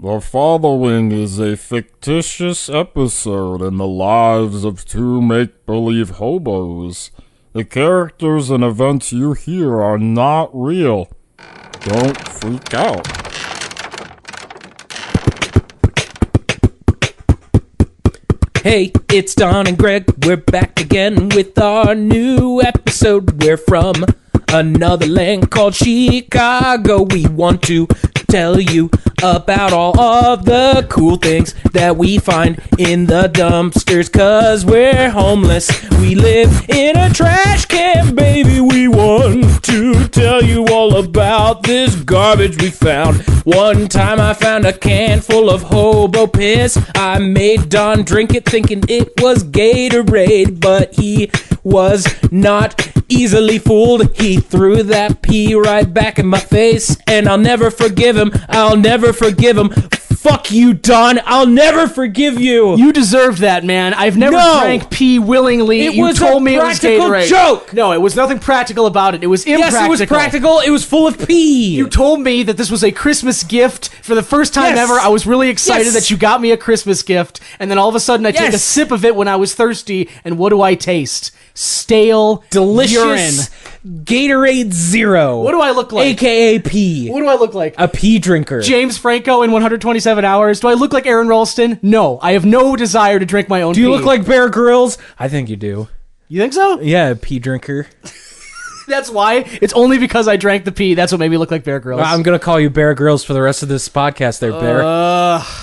The following is a fictitious episode in the lives of two make-believe hobos. The characters and events you hear are not real. Don't freak out. Hey, it's Don and Greg. We're back again with our new episode. We're from another land called Chicago. We want to tell you about all of the cool things that we find in the dumpsters, 'cause we're homeless. We live in a trash can, baby. We want to tell you all about this garbage we found. One time I found a can full of hobo piss. I made Don drink it thinking it was Gatorade, but he was not easily fooled. He threw that pee right back in my face, and I'll never forgive him. I'll never forgive him. Fuck you, Don. I'll never forgive you. You deserved that, man. I've never drank pee willingly. It was a practical joke. No, it was nothing practical about it. It was impractical. Yes, it was practical. It was full of pee. You told me that this was a Christmas gift for the first time ever. I was really excited that you got me a Christmas gift, and then all of a sudden I take a sip of it when I was thirsty, and what do I taste? Stale, delicious urine. Gatorade Zero. What do I look like? AKA pee. What do I look like? A pee drinker. James Franco in 127 Hours. Do I look like Aaron Ralston? No. I have no desire to drink my own pee. Do you look like Bear Grylls? I think you do. You think so? Yeah, a pee drinker. That's why? It's only because I drank the pee. That's what made me look like Bear Grylls. I'm going to call you Bear Grylls for the rest of this podcast there, Bear.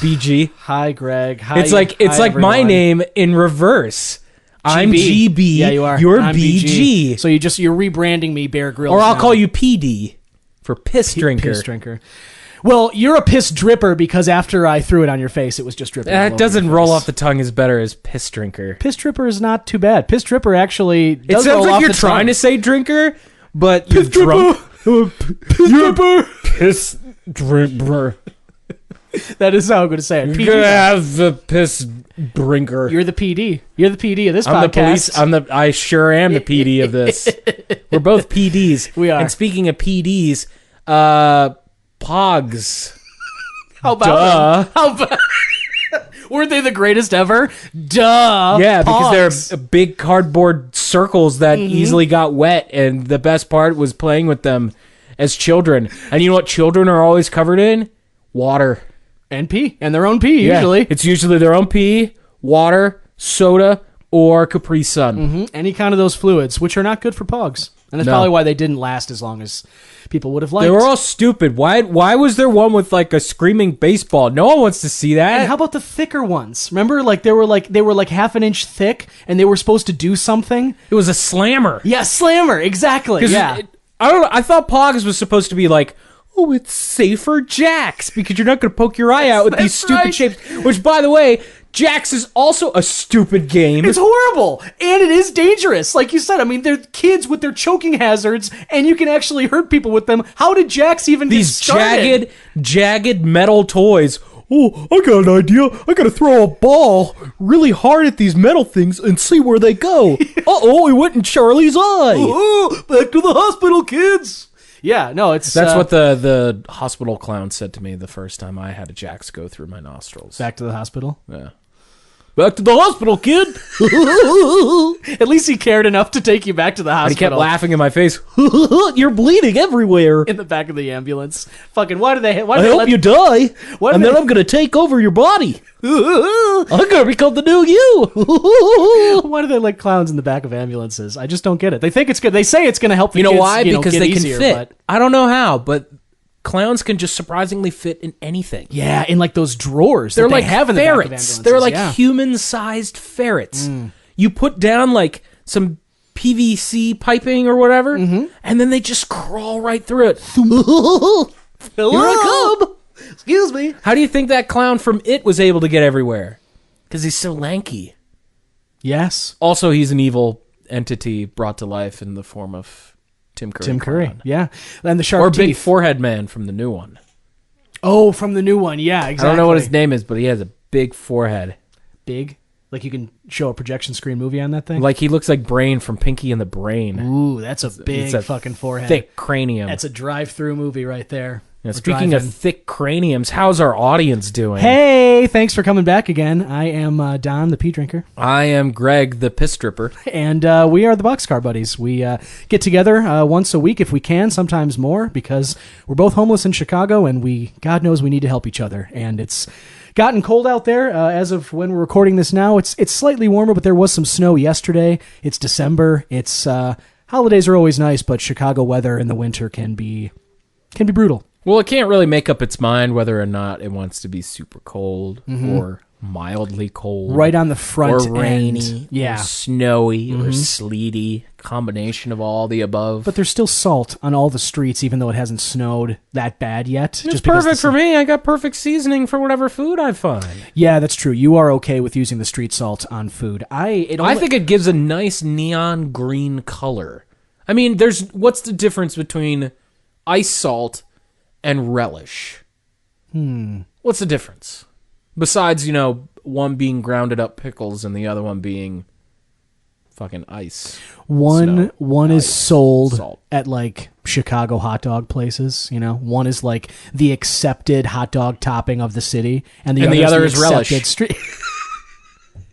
BG. Hi, Greg. Hi, it's like everyone. my name in reverse. I'm GB. Yeah, you are. You're I'm BG. So you're rebranding me Bear Grylls. Or I'll now. call you PD for piss drinker. Piss drinker. Well, you're a piss dripper because after I threw it on your face, it was just dripping. That doesn't roll off the tongue as better as piss drinker. Piss dripper is not too bad. Piss dripper actually does It sounds roll like off you're the trying tongue. to say drinker, but Piss you're dripper. drunk. Piss dripper. Piss drinker. That is how I'm going to say it. You're gonna have the piss drinker. You're the PD. You're the PD of this I'm podcast. the police. I sure am the PD of this. We're both PDs. We are. And speaking of PDs, Pogs. How about them? How about... Weren't they the greatest ever? Duh. Yeah, because Pogs. they're big cardboard circles that easily got wet, and the best part was playing with them as children. And you know what children are always covered in? Water. And pee. And their own pee, usually. It's usually their own pee, water, soda, or Capri Sun. Mm-hmm. Any kind of those fluids, which are not good for Pogs. And that's probably why they didn't last as long as people would have liked. They were all stupid. Why was there one with like a screaming baseball? No one wants to see that. And how about the thicker ones? Remember, they were like half an inch thick, and they were supposed to do something. It was a slammer. Yeah, slammer, exactly. Yeah, I don't know. I thought Pogs was supposed to be like, oh, it's safer Jax because you're not going to poke your eye out with these stupid shapes. Which, by the way, Jax is also a stupid game. It's horrible, and it is dangerous. Like you said, I mean, they're kids with their choking hazards, and you can actually hurt people with them. How did Jax even get started? These jagged metal toys. Oh, I got an idea. I got to throw a ball really hard at these metal things and see where they go. Uh-oh, it went in Charlie's eye. Oh, back to the hospital, kids. Yeah, no, it's... That's what the hospital clown said to me the first time I had a Jax go through my nostrils. Back to the hospital? Yeah. Back to the hospital, kid. At least he cared enough to take you back to the hospital. And he kept laughing in my face. You're bleeding everywhere. In the back of the ambulance. Fucking, why do they... I hope you die, and then I'm going to take over your body. I'm going to become the new you. Why do they let clowns in the back of ambulances? I just don't get it. They think it's good. They say it's going to help the kids. You know kids, why? Because get they easier, can fit. But... I don't know how, but clowns can just surprisingly fit in anything. Yeah, in like those drawers. They're like have in ferrets. The back of ambulances. They're like human-sized ferrets. You put down like some PVC piping or whatever, and then they just crawl right through it. Here I come. Excuse me. How do you think that clown from It was able to get everywhere? Because he's so lanky. Yes. Also, he's an evil entity brought to life in the form of Tim Curry. Tim Curry, yeah. And the sharp or teeth. Big Forehead Man from the new one. Oh, from the new one, yeah, exactly. I don't know what his name is, but he has a big forehead. Big? Like you can show a projection screen movie on that thing? Like he looks like Brain from Pinky and the Brain. Ooh, that's a big fucking forehead. Thick cranium. That's a drive-through movie right there. Now, speaking of thick craniums, how's our audience doing? Hey, thanks for coming back again. I am Don, the pee drinker. I am Greg, the piss stripper. And we are the Boxcar Buddies. We get together once a week if we can, sometimes more, because we're both homeless in Chicago, and God knows we need to help each other. And it's gotten cold out there. As of when we're recording this now, it's slightly warmer, but there was some snow yesterday. It's December. It's holidays are always nice, but Chicago weather in the winter can be brutal. Well, it can't really make up its mind whether or not it wants to be super cold or mildly cold. Right on the front or rainy, end. Yeah. or snowy, or sleety, combination of all the above. But there's still salt on all the streets, even though it hasn't snowed that bad yet. It's perfect for me. I got perfect seasoning for whatever food I find. Yeah, that's true. You are okay with using the street salt on food. I think it gives a nice neon green color. I mean, what's the difference between ice salt and relish? What's the difference? Besides, one being grounded up pickles and the other one being fucking ice. One ice, is sold salt. at like Chicago hot dog places, One is like the accepted hot dog topping of the city, and the other is relish.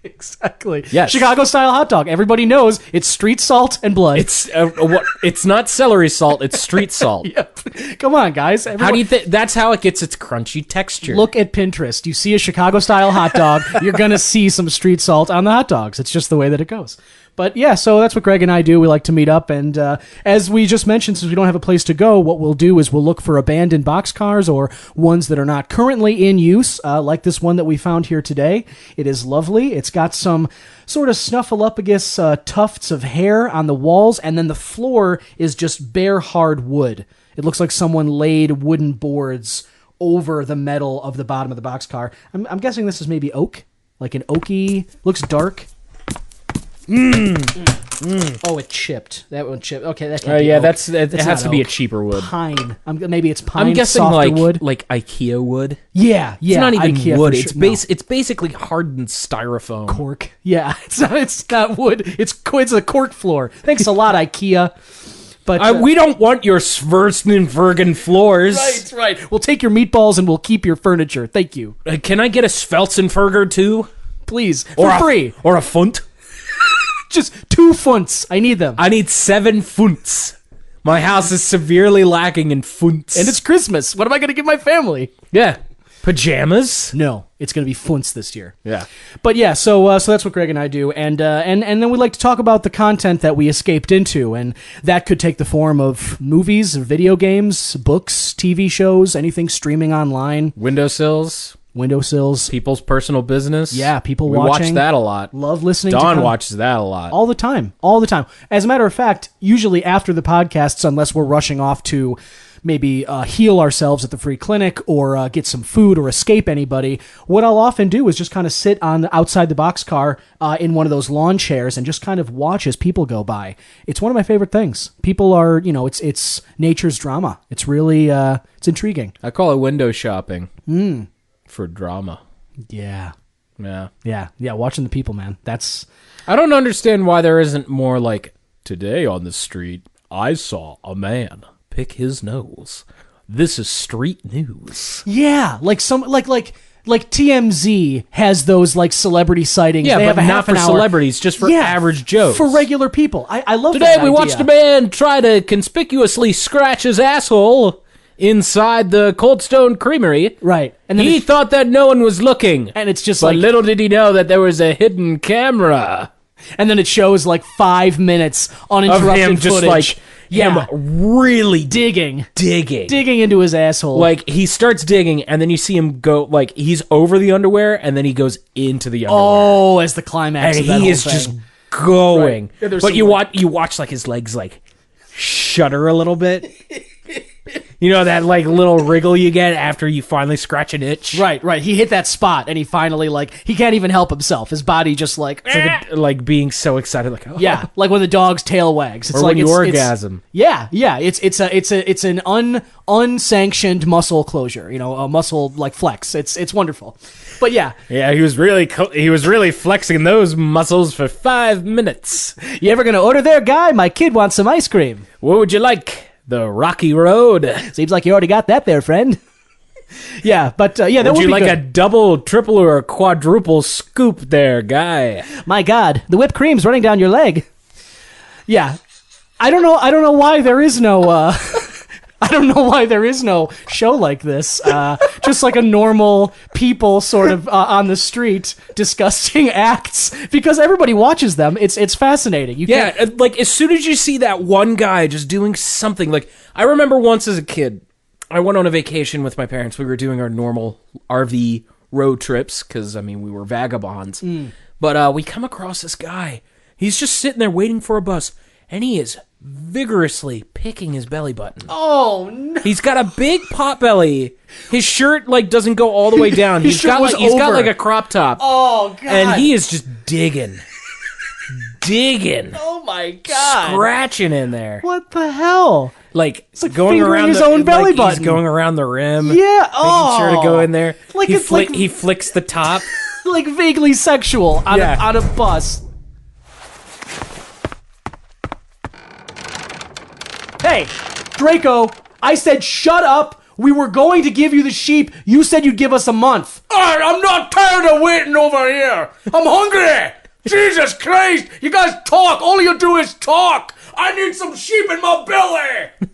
Exactly. Yes. Chicago style hot dog. Everybody knows it's street salt and blood. It's not celery salt, it's street salt. Yep. Come on, guys. How do you think that's how it gets its crunchy texture? Look at Pinterest. You see a Chicago style hot dog, you're going to see some street salt on the hot dogs. It's just the way that it goes. But yeah, so that's what Greg and I do. We like to meet up, and as we just mentioned, since we don't have a place to go, what we'll do is we'll look for abandoned boxcars or ones that are not currently in use, like this one that we found here today. It is lovely. It's got some sort of snuffleupagus tufts of hair on the walls, and then the floor is just bare hard wood. It looks like someone laid wooden boards over the metal of the bottom of the boxcar. I'm guessing this is maybe oak, like an oaky, looks dark. Oh, it chipped. That one chipped. Okay, that can't be oak. It has to be a cheaper wood. Pine. Maybe it's pine. I'm guessing softer wood. like IKEA wood. Yeah. It's not even IKEA wood. for sure. It's basically hardened styrofoam. Cork. Yeah, it's not wood. It's a cork floor. Thanks a lot, IKEA. But we don't want your Schwarzenbergen floors. Right. We'll take your meatballs and we'll keep your furniture. Thank you. Can I get a Schwarzenberger too? Please, for free. Or a Fünt? Just 2 funts. I need them. I need 7 funts. My house is severely lacking in funts. And it's Christmas. What am I going to give my family? Yeah. Pajamas? No, it's going to be funts this year. Yeah. But yeah, so that's what Greg and I do, and then we like to talk about the content that we escaped into, and that could take the form of movies, video games, books, TV shows, anything streaming online. Windowsills. People's personal business. Yeah, people we watching. watch that a lot. Love listening to Don watches that a lot. All the time. As a matter of fact, usually after the podcasts, unless we're rushing off to maybe heal ourselves at the free clinic or get some food or escape anybody, what I'll often do is just kind of sit outside the boxcar in one of those lawn chairs and just kind of watch as people go by. It's one of my favorite things. People are, it's nature's drama. It's really, it's intriguing. I call it window shopping. For drama. Yeah. Yeah. Watching the people, man. I don't understand why there isn't more like, today on the street, I saw a man pick his nose. This is street news. Yeah, like TMZ has those like celebrity sightings. Yeah, they but have not for celebrities, just for average Joes. For regular people. I love Today that we idea. watched a man try to conspicuously scratch his asshole inside the Cold Stone Creamery. Right. And then he thought that no one was looking. And it's just but like... little did he know that there was a hidden camera. And then it shows like 5 minutes uninterrupted of him just footage. Him really digging into his asshole. Like he starts digging, and then you see him go like he's over the underwear, and then he goes into the underwear. Oh, as the climax, and of that he whole is thing. just going. Right. But you watch like his legs like shudder a little bit. You know that like little wriggle you get after you finally scratch an itch? Right. He hit that spot and he finally he can't even help himself. His body just like being so excited like oh. Yeah, like when the dog's tail wags. It's or like when you orgasm. It's an unsanctioned muscle closure, a muscle like flex. It's wonderful. But yeah. Yeah, he was really flexing those muscles for 5 minutes. You ever going to order there, guy? My kid wants some ice cream. What would you like? the rocky road. Seems like you already got that there, friend. Yeah, but that Would would you be like good. a double, triple, or a quadruple scoop there, guy? My God, the whipped cream's running down your leg. Yeah, I don't know why there is no. I don't know why there is no show like this. Just like a normal people sort of on the street discussing acts because everybody watches them. It's fascinating. You Yeah, can't- like as soon as you see that one guy just doing something, like I remember once as a kid, I went on a vacation with my parents. We were doing our normal RV road trips because, I mean, we were vagabonds. But we come across this guy. He's just sitting there waiting for a bus, and he is vigorously picking his belly button. Oh no! He's got a big pot belly. His shirt like doesn't go all the way down. His shirt was he's got over. like a crop top. Oh God! And he is just digging. Oh my God! Scratching in there. What the hell? Like, like going fingering around his the, own belly like, button. He's going around the rim. Yeah. Oh, Making sure to go in there. Like he, it's like he flicks the top. like vaguely sexual on Yeah. on a bus. Hey, Draco! I said shut up. We were going to give you the sheep. You said you'd give us a month. I'm not tired of waiting over here. I'm hungry. Jesus Christ! You guys talk. All you do is talk. I need some sheep in my belly.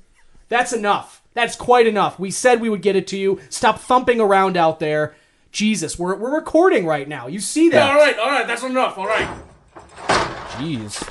That's enough. That's quite enough. We said we would get it to you. Stop thumping around out there. Jesus, we're recording right now. You see that? All right. That's enough. All right. Jeez.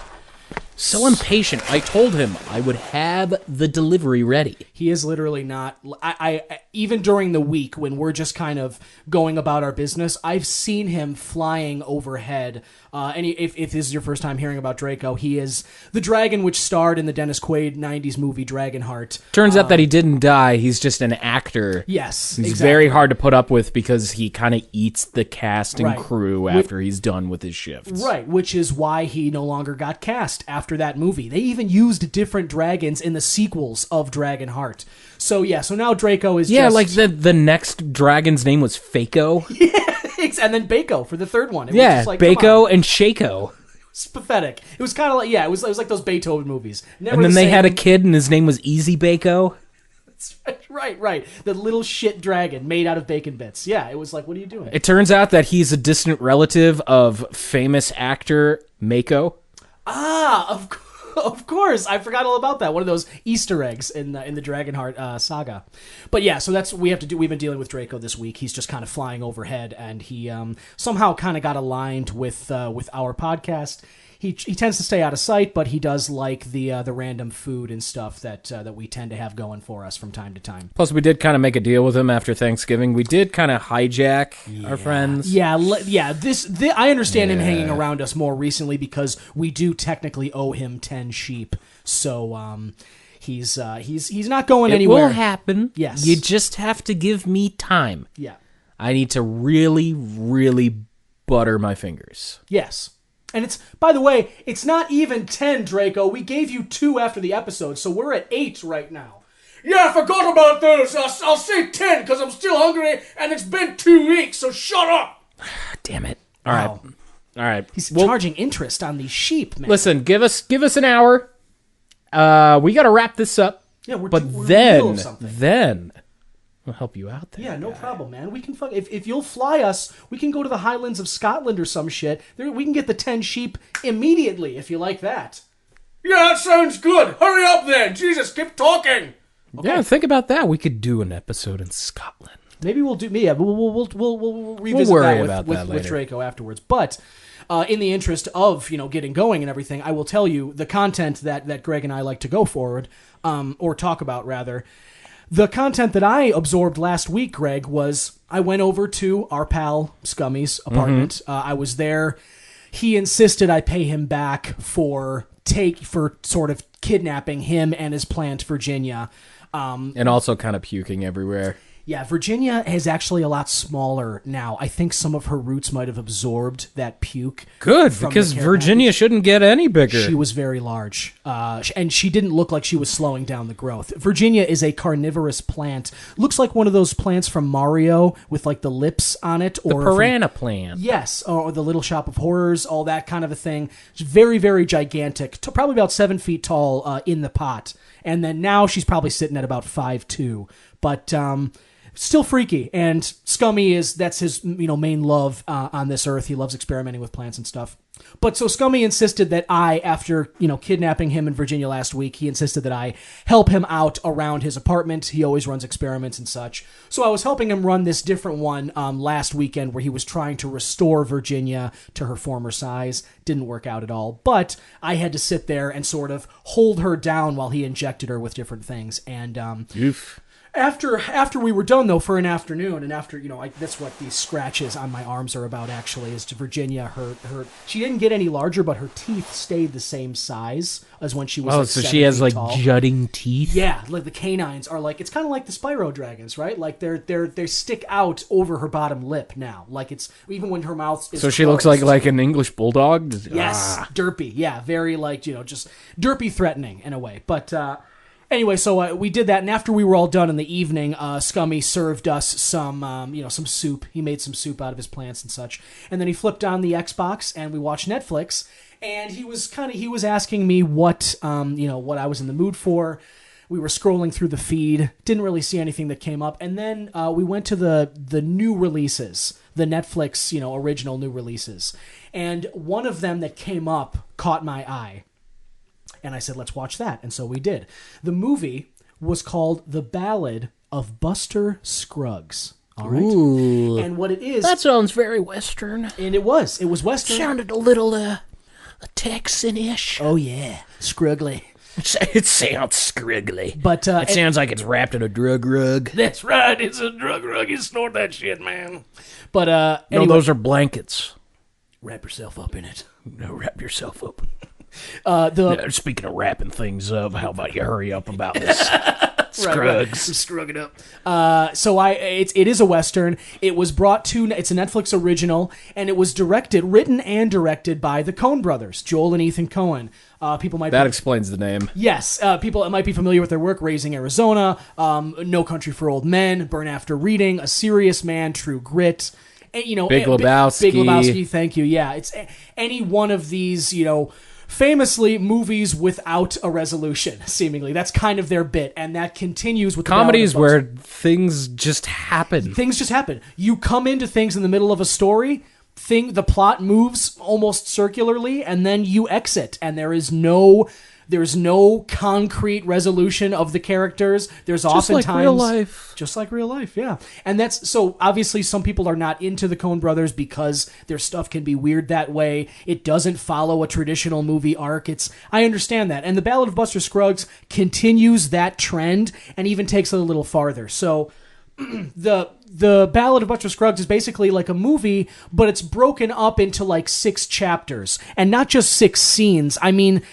So impatient. I told him I would have the delivery ready. He is literally not. I even during the week when we're just kind of going about our business, I've seen him flying overhead. And if this is your first time hearing about Draco, he is the dragon which starred in the Dennis Quaid '90s movie Dragonheart. Turns out that he didn't die. He's just an actor. Yes, He's exactly. very hard to put up with because he kind of eats the cast and Right. crew after he's done with his shifts. Right, which is why he no longer got cast after that movie. They even used different dragons in the sequels of Dragonheart. So yeah, so now Draco is Yeah, just... like the next dragon's name was Faco. and then Bako for the third one. It was Yeah, just like, come on. Bako and Shaco. It's pathetic. It was kind of like, yeah, it was like those Beethoven movies. Never And then the they same. had a kid and his name was Easy Bako. Right. The little shit dragon made out of bacon bits. Yeah, it was like, what are you doing? It turns out that he's a distant relative of famous actor Mako. Of course, I forgot all about that. One of those Easter eggs in the Dragonheart saga. But yeah, so that's we have to do. We've been dealing with Draco this week. He's just kind of flying overhead, and he somehow kind of got aligned with our podcast. He tends to stay out of sight, but he does like the random food and stuff that we tend to have going for us from time to time. Plus, we did kind of make a deal with him after Thanksgiving. We did kind of hijack our friends. Yeah, This I understand him hanging around us more recently because we do technically owe him 10 sheep. So he's not going It anywhere. will happen. Yes. You just have to give me time. Yeah. I need to really, really butter my fingers. Yes. And it's, by the way, it's not even 10, Draco. We gave you 2 after the episode, so we're at 8 right now. Yeah, I forgot about those. I'll say 10 because I'm still hungry and it's been 2 weeks, so shut up. Damn it. All right. Wow. All right. He's Well, charging interest on these sheep, man. listen, give us an hour. We got to wrap this up. Yeah, we're But in the middle of something. then we'll help you out there. Yeah, no problem, man. We can if you'll fly us, we can go to the Highlands of Scotland or some shit. We can get the 10 sheep immediately if you like that. Yeah, that sounds good. Hurry up then. Jesus, keep talking. Yeah, think about that. We could do an episode in Scotland. Maybe we'll do. Yeah, we'll revisit worry that about that with later. Draco afterwards. But in the interest of getting going and everything, I will tell you the content that Greg and I like to go forward or talk about rather. The content that I absorbed last week, Greg, was I went over to our pal Scummy's apartment. I was there. He insisted I pay him back for sort of kidnapping him and his plant Virginia. And also kind of puking everywhere. Yeah, Virginia is actually a lot smaller now. I think some of her roots might have absorbed that puke. Good, from because the care Virginia package. shouldn't get any bigger. She was very large, and she didn't look like she was slowing down the growth. Virginia is a carnivorous plant. Looks like one of those plants from Mario with like the lips on it. the Or piranha plant. Yes, or the Little Shop of Horrors, all that kind of a thing. It's very, very gigantic, probably about 7 feet tall in the pot. And then now she's probably sitting at about 5'2", but still freaky. And Scummy that's his main love on this earth. He loves experimenting with plants and stuff. But so Scummy insisted that after kidnapping him in Virginia last week, he insisted that I help him out around his apartment. He always runs experiments and such. So I was helping him run this different one last weekend where he was trying to restore Virginia to her former size. Didn't work out at all. But I had to sit there and sort of hold her down while he injected her with different things. And After we were done, though, for an afternoon, and after, that's what these scratches on my arms are about, actually, is to Virginia, she didn't get any larger, but her teeth stayed the same size as when she was, so she has, tall. jutting teeth? Yeah, like the canines are it's kind of like the Spyro dragons, right? Like, they stick out over her bottom lip now. Like, it's, even when her mouth is So she looks like an English bulldog? Yes, derpy, yeah, very, just derpy threatening, in a way, but, anyway, so we did that, and after we were all done in the evening, Scummy served us some soup. He made some soup out of his plants and such, and then he flipped on the Xbox, and we watched Netflix. And he was asking me what I was in the mood for. We were scrolling through the feed, didn't really see anything that came up, and then we went to the new releases, the Netflix original new releases, and one of them that came up caught my eye. And I said, let's watch that. And so we did. The movie was called The Ballad of Buster Scruggs. All right? Ooh. And what it is... That sounds very Western. And it was. It was Western. Sounded a little Texan-ish. Oh, yeah. Scruggly. It sounds scruggly. But it sounds like it's wrapped in a drug rug. That's right. It's a drug rug. You snort that shit, man. But No, those are blankets. Wrap yourself up in it. No, wrap yourself up. Speaking of wrapping things up, how about you hurry up about this? Scruggs. Scrug it up. So it is a Western. It was brought to, it's a Netflix original, and it was written and directed by the Coen Brothers, Joel and Ethan Coen. That explains the name. Yes, people might be familiar with their work: Raising Arizona, No Country for Old Men, Burn After Reading, A Serious Man, True Grit. And, Big Lebowski. Big Lebowski, thank you. Yeah, it's any one of these, famously movies without a resolution, seemingly. That's kind of their bit, and that continues with comedies where things just happen. Things just happen. You come into things in the middle of a story, the plot moves almost circularly, and then you exit, and there's no concrete resolution of the characters. There's oftentimes... Just like real life. Just like real life, yeah. And that's... So, obviously, some people are not into the Coen Brothers because their stuff can be weird that way. It doesn't follow a traditional movie arc. I understand that. And The Ballad of Buster Scruggs continues that trend and even takes it a little farther. So... The Ballad of Buster Scruggs is basically like a movie, but it's broken up into like 6 chapters. And not just 6 scenes. I mean...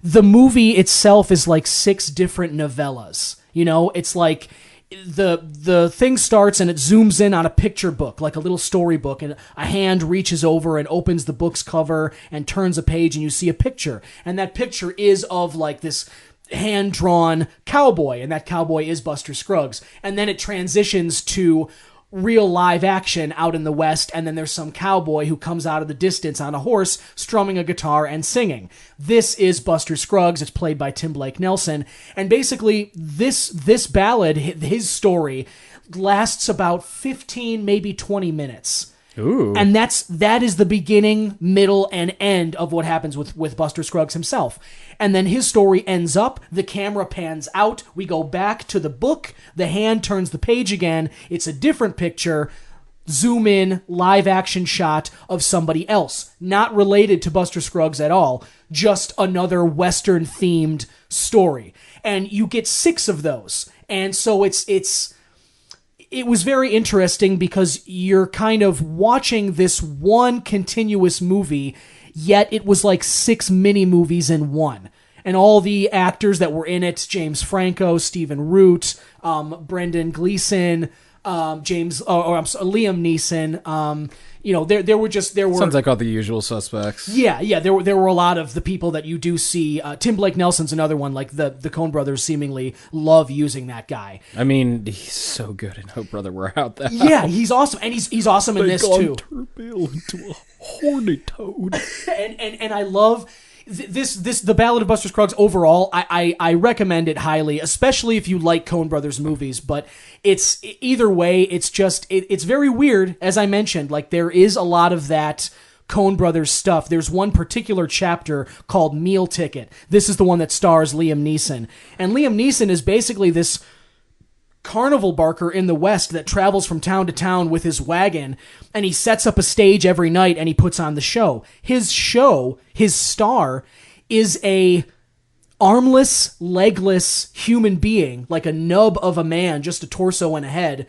The movie itself is like 6 different novellas. It's like the thing starts and it zooms in on a picture book, like a little storybook, and a hand reaches over and opens the book's cover and turns a page, and you see a picture. And that picture is of like this hand-drawn cowboy, and that cowboy is Buster Scruggs. And then it transitions to real live action out in the West, and then there's some cowboy who comes out of the distance on a horse strumming a guitar and singing. This is Buster Scruggs. It's played by Tim Blake Nelson, and basically this ballad, his story, lasts about 15, maybe 20 minutes. Ooh. And that is the beginning, middle, and end of what happens with Buster Scruggs himself. And then his story ends up, the camera pans out, we go back to the book, the hand turns the page again, it's a different picture, zoom in, live action shot of somebody else, not related to Buster Scruggs at all, just another Western themed story. And you get 6 of those. And so it was very interesting because you're kind of watching this one continuous movie, yet it was like 6 mini movies in one. And all the actors that were in it, James Franco, Stephen Root, Brendan Gleeson, Liam Neeson, there were Sounds like all the usual suspects. Yeah, there were a lot of the people that you do see. Tim Blake Nelson's another one. Like the Coen Brothers seemingly love using that guy. I mean, he's so good in Oh Brother, We're Out There. Yeah, he's awesome, and he's awesome in this too. Turn Bill into a horny toad. And I love. the Ballad of Buster Scruggs overall, I recommend it highly, especially if you like Coen Brothers movies. But it's either way, it's just it's very weird. As I mentioned, like there is a lot of that Coen Brothers stuff. There's one particular chapter called Meal Ticket. This is the one that stars Liam Neeson, and Liam Neeson is basically this carnival barker in the West that travels from town to town with his wagon, and he sets up a stage every night and he puts on the show. His star, is a armless, legless human being, like a nub of a man, just a torso and a head,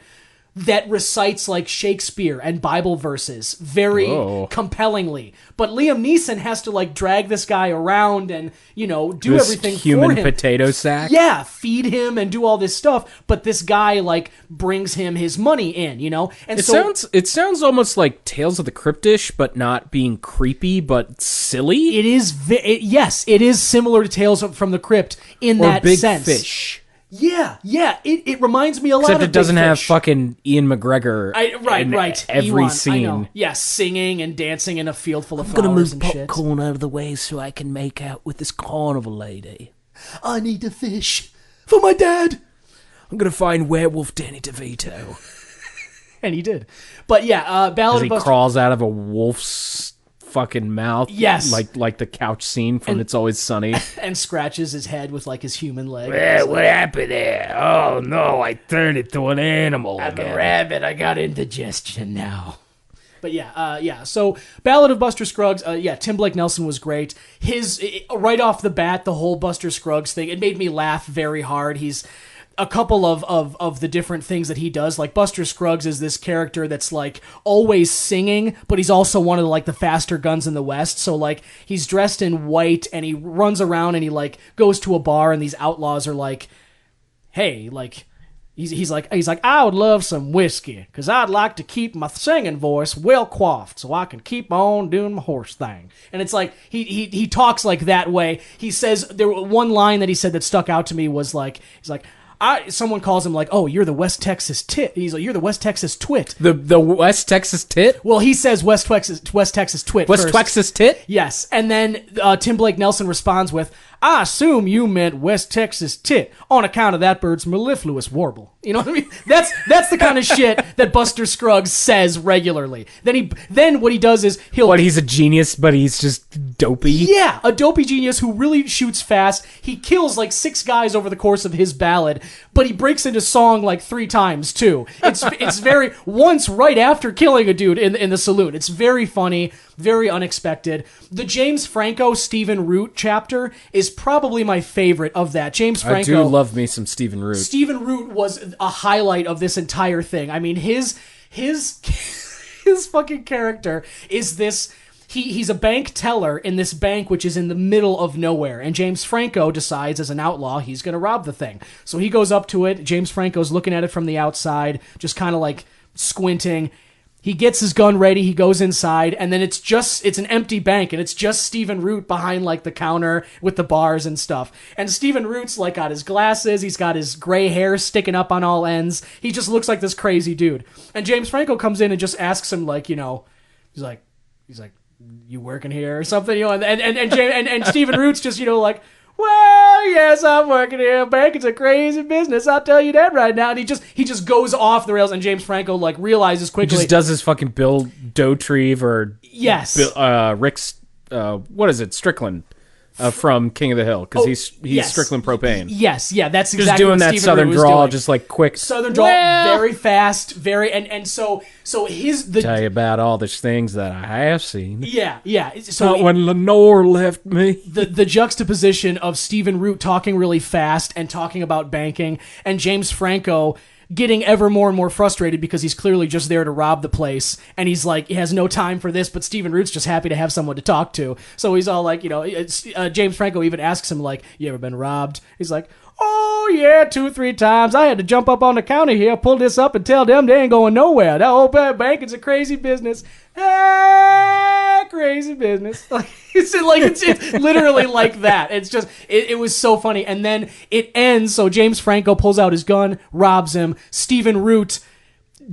that recites like Shakespeare and Bible verses very compellingly. But Liam Neeson has to like drag this guy around and, do everything for him. Human potato sack? Yeah, feed him and do all this stuff. But this guy like brings him his money in, And It sounds almost like Tales of the Cryptish, but not being creepy, but silly. It is, yes, it is similar to Tales from the Crypt in or that Big sense. Fish. Yeah. It reminds me a lot Except of it doesn't Big have Fish. fucking Ian McGregor Right. every Ewan, scene. I know. Yeah, singing and dancing in a field full of I'm gonna flowers move and shit. popcorn out of the way so I can make out with this carnival lady. I need to fish for my dad. I'm gonna find werewolf Danny DeVito. And he did. But yeah, Ballad As he of Buster... crawls out of a wolf's fucking mouth. Yes. Like the couch scene from It's Always Sunny. and scratches his head with like his human leg. What happened there? Oh no, I turned into an animal I'm again. a rabbit. I got indigestion now. But yeah. So Ballad of Buster Scruggs. Tim Blake Nelson was great. Right off the bat, the whole Buster Scruggs thing, it made me laugh very hard. He's a couple of the different things that he does. Like Buster Scruggs is this character that's like always singing, but he's also one of the faster guns in the West. So like he's dressed in white and he runs around and he like goes to a bar and these outlaws are like, hey, like he's like I would love some whiskey because I'd like to keep my singing voice well coiffed so I can keep on doing my horse thing. And it's like he talks like that way. He says one line that he said that stuck out to me was like he's like. Someone calls him like, oh, you're the West Texas tit. He's like, you're the West Texas twit. The West Texas tit? Well, he says West Texas twit West first. Texas tit? Yes. And then Tim Blake Nelson responds with, I assume you meant West Texas tit on account of that bird's mellifluous warble. You know what I mean? That's the kind of shit that Buster Scruggs says regularly. Then what he does is he's a genius, but he's just dopey? Yeah, a dopey genius who really shoots fast. He kills like 6 guys over the course of his ballad, but he breaks into song like 3 times too. It's very once right after killing a dude in the saloon. It's very funny, very unexpected. The James Franco Stephen Root chapter is probably my favorite of that. James Franco. I do love me some Stephen Root. Stephen Root was a highlight of this entire thing. I mean, his fucking character is this. He's a bank teller in this bank which is in the middle of nowhere, and James Franco decides as an outlaw he's going to rob the thing. So he goes up to it. James Franco's looking at it from the outside, just kind of like squinting. He gets his gun ready, he goes inside, and then it's an empty bank, and it's just Stephen Root behind like the counter with the bars and stuff. And Stephen Root's like got his glasses, he's got his gray hair sticking up on all ends. He just looks like this crazy dude. And James Franco comes in and just asks him like, he's like, you working here or something, and Stephen Root's just, like, well, yes, I'm working here. Banking's a crazy business. I'll tell you that right now. And he just goes off the rails, and James Franco like realizes quickly. He just does his fucking Bill Dauterive or yes, Rick's what is it, Strickland from King of the Hill, because he's yes. Strickland propane. Yes, yeah, that's just exactly doing what that Stephen southern Root was drawl, doing. just like quick southern drawl, very fast, very and so tell you about all the things that I have seen. Yeah. So not when Lenore left me. The juxtaposition of Stephen Root talking really fast and talking about banking, and James Franco getting ever more and more frustrated because he's clearly just there to rob the place, and he's like, he has no time for this, but Stephen Root's just happy to have someone to talk to. So he's all like, James Franco even asks him like, you ever been robbed? He's like, oh yeah, 2-3 times. I had to jump up on the counter here, pull this up, and tell them they ain't going nowhere. That whole banking's a crazy business. Crazy business. Like it's literally like that. It's just it was so funny. And then it ends. So James Franco pulls out his gun, robs him. Stephen Root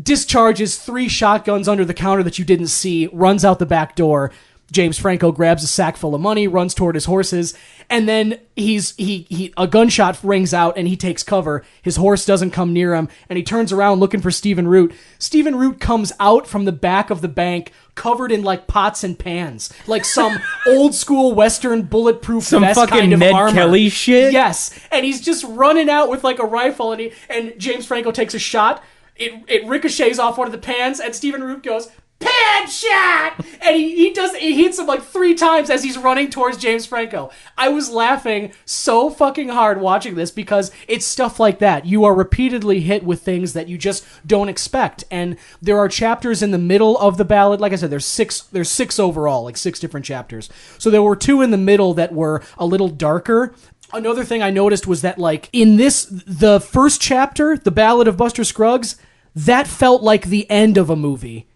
discharges 3 shotguns under the counter that you didn't see, runs out the back door. James Franco grabs a sack full of money, runs toward his horses, and then a gunshot rings out and he takes cover. His horse doesn't come near him, and he turns around looking for Stephen Root. Stephen Root comes out from the back of the bank covered in like pots and pans, like some old school Western bulletproof Some vest fucking kind of Ned armor. Kelly shit? Yes, and he's just running out with like a rifle, and James Franco takes a shot. It ricochets off one of the pans, and Stephen Root goes, "Pan shot!" And he hits him like 3 times as he's running towards James Franco. I was laughing so fucking hard watching this because it's stuff like that. You are repeatedly hit with things that you just don't expect. And there are chapters in the middle of the ballad. Like I said, there's six overall, like 6 different chapters. So there were 2 in the middle that were a little darker. Another thing I noticed was that, like, in the first chapter, the Ballad of Buster Scruggs, that felt like the end of a movie.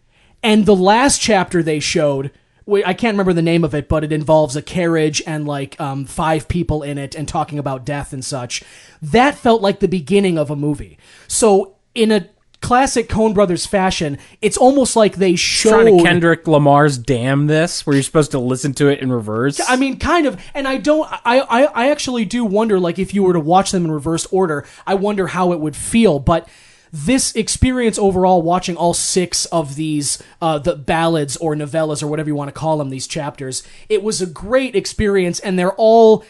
And the last chapter they showed, I can't remember the name of it, but it involves a carriage and like 5 people in it and talking about death and such. That felt like the beginning of a movie. So in a classic Coen Brothers fashion, it's almost like they showed... Trying to Kendrick Lamar's Damn This, where you're supposed to listen to it in reverse. I mean, kind of. And I actually do wonder, like, if you were to watch them in reverse order, I wonder how it would feel. But this experience overall, watching all 6 of these, the ballads or novellas or whatever you want to call them, these chapters, it was a great experience, and they're all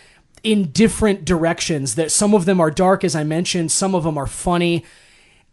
in different directions. That some of them are dark, as I mentioned, some of them are funny.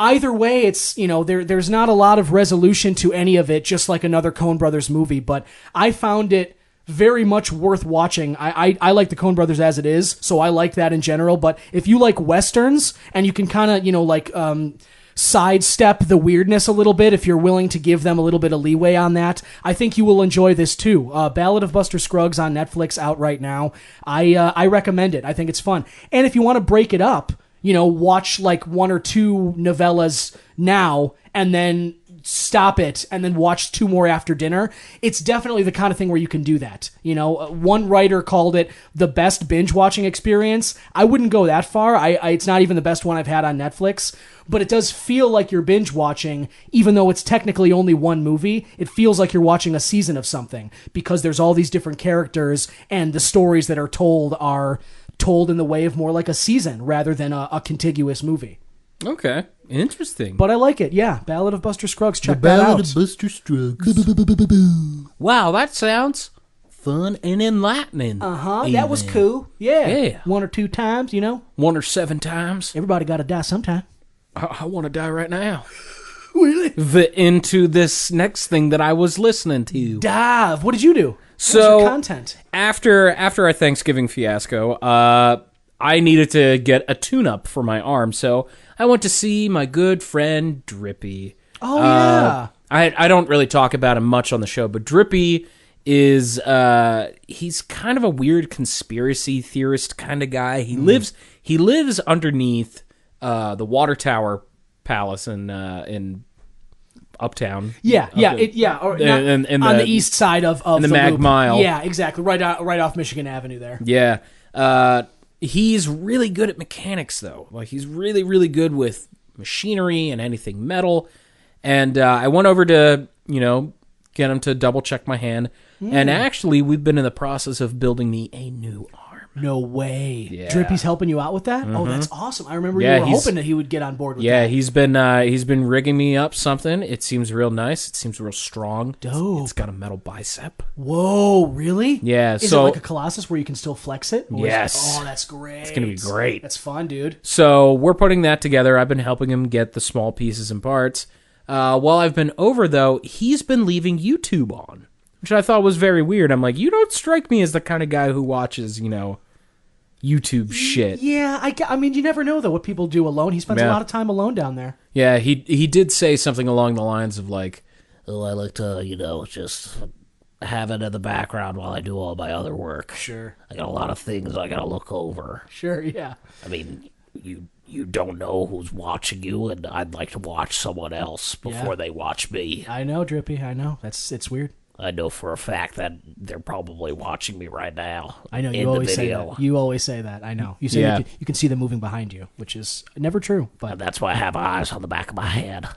Either way, it's, there's not a lot of resolution to any of it, just like another Coen Brothers movie, but I found it very much worth watching. I like the Coen Brothers as it is, so I like that in general, but if you like Westerns, and you can kind of, sidestep the weirdness a little bit, if you're willing to give them a little bit of leeway on that, I think you will enjoy this too. Ballad of Buster Scruggs on Netflix, out right now. I recommend it. I think it's fun. And if you want to break it up, watch like 1 or 2 novellas now, and then stop it, and then watch 2 more after dinner. It's definitely the kind of thing where you can do that. One writer called it the best binge watching experience. I wouldn't go that far. It's not even the best one I've had on Netflix, but it does feel like you're binge watching, even though it's technically only 1 movie. It feels like you're watching a season of something, because there's all these different characters, and the stories that are told in the way of more like a season rather than a contiguous movie. Okay, interesting. But I like it, yeah. Ballad of Buster Scruggs, check that out. Ballad of Buster Scruggs. Wow, that sounds fun and enlightening. That was cool. Yeah. Yeah. 1 or 2 times, 1 or 7 times. Everybody got to die sometime. I want to die right now. Really? Into this next thing that I was listening to. Dive. What did you do? So, what was your content? After our Thanksgiving fiasco, I needed to get a tune-up for my arm, so I went to see my good friend Drippy. Oh, yeah. I don't really talk about him much on the show, but Drippy is he's kind of a weird conspiracy theorist kind of guy. He lives underneath the Water Tower Palace in Uptown. On the east side of the the Mag Loop. Mile. Yeah, exactly. Right off Michigan Avenue there. Yeah. He's really good at mechanics, though. Like, he's really, really good with machinery and anything metal. And I went over to, get him to double-check my hand. And actually, we've been in the process of building me a new arm. No way. Yeah. Drippy's helping you out with that? Oh, that's awesome. I remember you were hoping that he would get on board with that. Yeah, he's been rigging me up something. It seems real nice. It seems real strong. Dope. It's got a metal bicep. Whoa, really? Yeah. Is it like a Colossus where you can still flex it? Yes. That's great. It's going to be great. That's fun, dude. So we're putting that together. I've been helping him get the small pieces and parts. While I've been over, though, he's been leaving YouTube on, which I thought was very weird. I'm like, you don't strike me as the kind of guy who watches, YouTube shit. Yeah, I mean, you never know, though, what people do alone. He spends a lot of time alone down there. Yeah, he did say something along the lines of, like, Oh, I like to, just have it in the background while I do all my other work. Sure. I got a lot of things I gotta look over. Sure, yeah. I mean, you don't know who's watching you, and I'd like to watch someone else before they watch me. I know, Drippy, I know. It's weird. I know for a fact that they're probably watching me right now. I know, you always say that. You always say that, I know. You say you can see them moving behind you, which is never true. But And that's why I have eyes on the back of my head.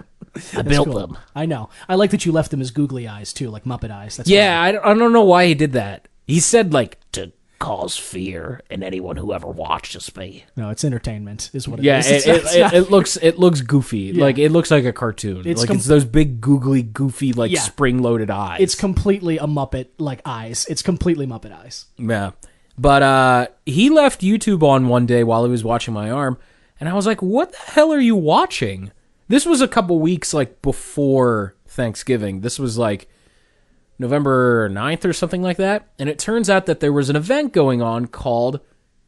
I built them. I know. I like that you left them as googly eyes too, like Muppet eyes. That's Yeah, I don't know why he did that. He said, like, To cause fear in anyone who ever watches me. No, it's entertainment, is what it yeah, is. it looks goofy. Like, it looks like a cartoon. It's It's those big, googly, goofy, like, Yeah. spring-loaded eyes. It's completely a Muppet like eyes. It's completely Muppet eyes. Yeah. But he left YouTube on one day while he was watching my arm, and I was like, what the hell are you watching? This was a couple weeks, like, before Thanksgiving. This was, like, November 9th or something like that. And it turns out that there was an event going on called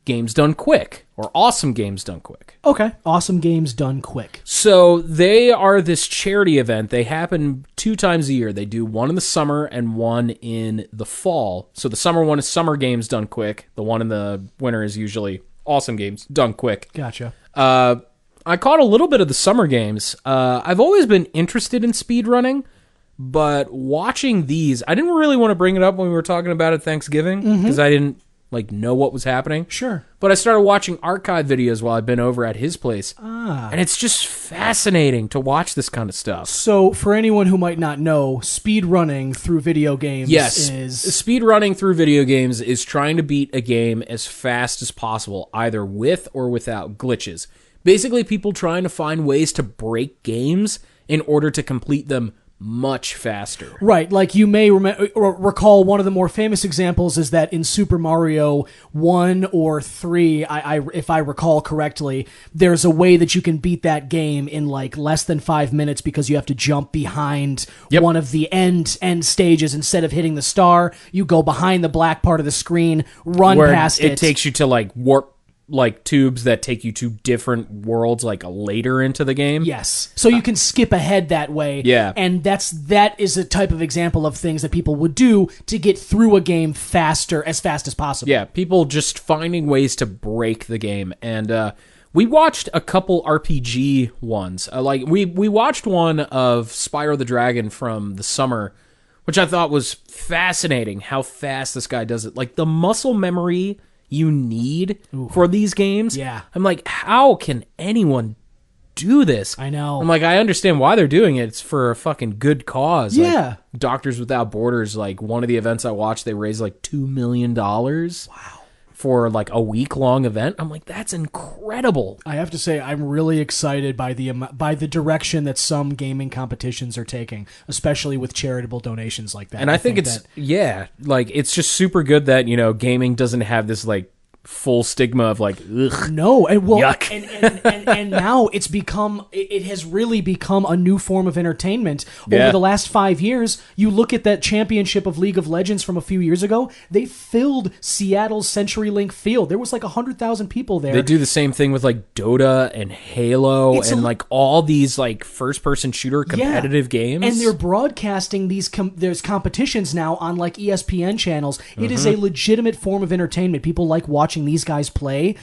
Games Done Quick, or Awesome Games Done Quick. Okay. Awesome games done quick. So they are this charity event. They happen 2 times a year. They do one in the summer and one in the fall. So the summer one is Summer Games Done Quick. The one in the winter is usually Awesome Games Done Quick. Gotcha. I caught a little bit of the summer games. I've always been interested in speedrunning, but watching these, I didn't really want to bring it up when we were talking about it Thanksgiving, because I didn't know what was happening. Sure. But I started watching archive videos while I've been over at his place. And it's just fascinating to watch this kind of stuff. So, for anyone who might not know, speed running through video games is... Speed running through video games is trying to beat a game as fast as possible, either with or without glitches. Basically, people trying to find ways to break games in order to complete them much faster. Right, like you may recall one of the more famous examples is that in Super Mario 1 or 3, if I recall correctly, there's a way that you can beat that game in like less than 5 minutes because you have to jump behind one of the end stages instead of hitting the star. You go behind the black part of the screen, run past it. It takes you to like warp like tubes that take you to different worlds like later into the game. Yes. So you can skip ahead that way. Yeah. And that is a type of example of things that people would do to get through a game faster, as fast as possible. Yeah, people just finding ways to break the game. And we watched a couple RPG ones. We watched one of Spyro the Dragon from the summer, which I thought was fascinating how fast this guy does it. Like the muscle memory you need for these games. Yeah. I'm like, how can anyone do this? I know. I'm like, I understand why they're doing it. It's for a fucking good cause. Yeah. Like, Doctors Without Borders, like one of the events I watched, they raised like $2 million. Wow. For like a week-long event. I'm like, that's incredible. I have to say, I'm really excited by the direction that some gaming competitions are taking, especially with charitable donations like that. And I think it's it's just super good that, gaming doesn't have this like full stigma of like, ugh. No, and well, Yuck. and now it has really become a new form of entertainment over the last 5 years. You look at that championship of League of Legends from a few years ago, they filled Seattle's CenturyLink Field. There was like 100,000 people there. They do the same thing with like Dota and Halo like all these like first-person shooter competitive games. And they're broadcasting there's competitions now on like ESPN channels. It is a legitimate form of entertainment. People like watching these guys play,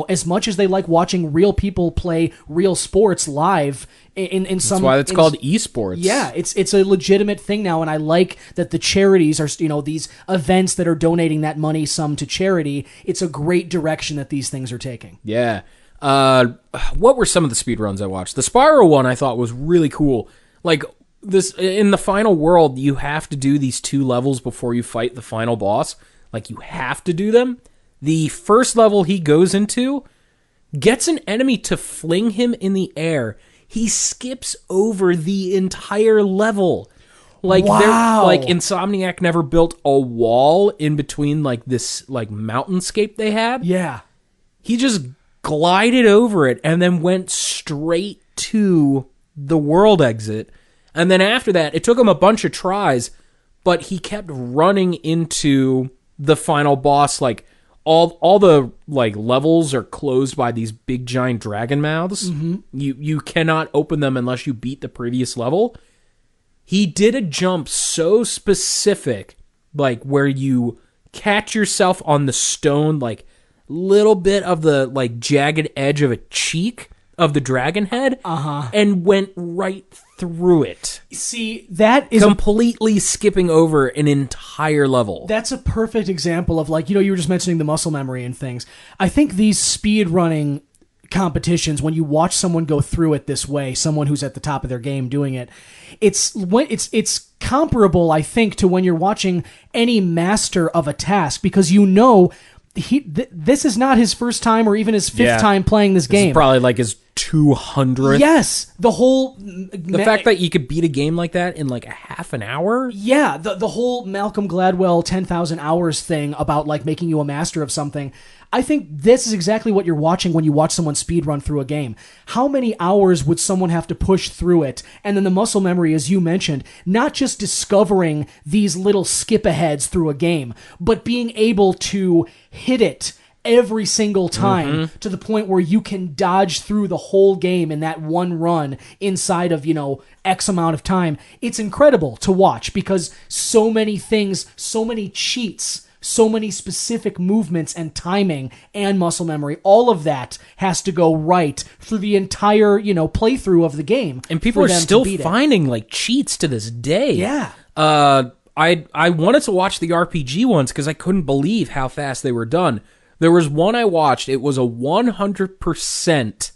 as much as they like watching real people play real sports live in some... That's why it's called esports. Yeah, it's a legitimate thing now, and I like that the charities are, these events that are donating that money, some to charity. It's a great direction that these things are taking. Yeah. What were some of the speedruns I watched? The Spyro one I thought was really cool. Like, this in the final world, you have to do these 2 levels before you fight the final boss. Like, you have to do them. The first level he goes into gets an enemy to fling him in the air. He skips over the entire level. Like, wow. Like Insomniac never built a wall in between like this like mountainscape they had. Yeah. He just glided over it and then went straight to the world exit. And then after that, it took him a bunch of tries, but he kept running into the final boss. Like, all the like levels are closed by these big giant dragon mouths. Mm-hmm. You cannot open them unless you beat the previous level. He did a jump so specific, like where you catch yourself on the stone, like little bit of the like jagged edge of a cheek of the dragon head, and went right through it. See, that is completely skipping over an entire level. That's a perfect example of, like, you were just mentioning the muscle memory and things. I think these speed running competitions, when you watch someone go through it this way, someone who's at the top of their game doing it, it's comparable, I think, to when you're watching any master of a task, because you know this is not his first time or even his fifth time playing this game. This is probably like his 200th. Yes, the fact that you could beat a game like that in like a half an hour. Yeah, the whole Malcolm Gladwell 10,000 hours thing about like making you a master of something. I think this is exactly what you're watching when you watch someone speedrun through a game. How many hours would someone have to push through it? And then the muscle memory, as you mentioned, not just discovering these little skip-aheads through a game, but being able to hit it every single time to the point where you can dodge through the whole game in that one run inside of, X amount of time. It's incredible to watch because so many things, so many cheats, so many specific movements and timing and muscle memory, all of that has to go right through the entire, playthrough of the game. And people are still finding like cheats to this day. Yeah. I wanted to watch the RPG ones because I couldn't believe how fast they were done. There was one I watched. It was a 100%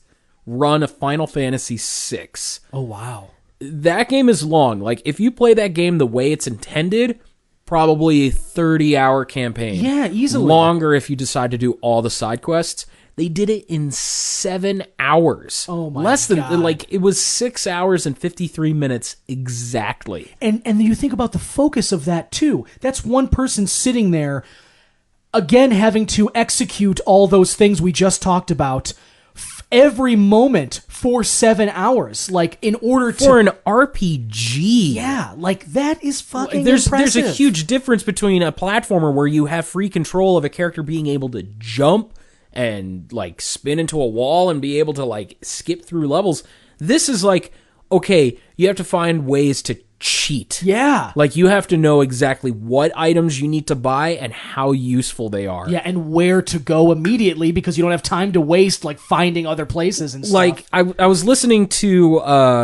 run of Final Fantasy VI. Oh, wow. That game is long. Like, if you play that game the way it's intended, probably a 30-hour campaign. Yeah, easily. Longer if you decide to do all the side quests. They did it in 7 hours. Oh, my Less than, God. it was 6 hours and 53 minutes exactly. And you think about the focus of that, too. That's one person sitting there, again, having to execute all those things we just talked about every moment for 7 hours, like in order to... For an RPG. Yeah, like that is fucking There's impressive. a huge difference between a platformer where you have free control of a character being able to jump and like spin into a wall and be able to like skip through levels. This is like, okay, you have to find ways to cheat. Yeah. Like you have to know exactly what items you need to buy and how useful they are. Yeah, and where to go immediately because you don't have time to waste like finding other places and stuff. Like I was listening to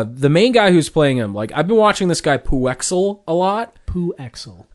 the main guy who's playing him. Like I've been watching this guy Puexel a lot. Puexel.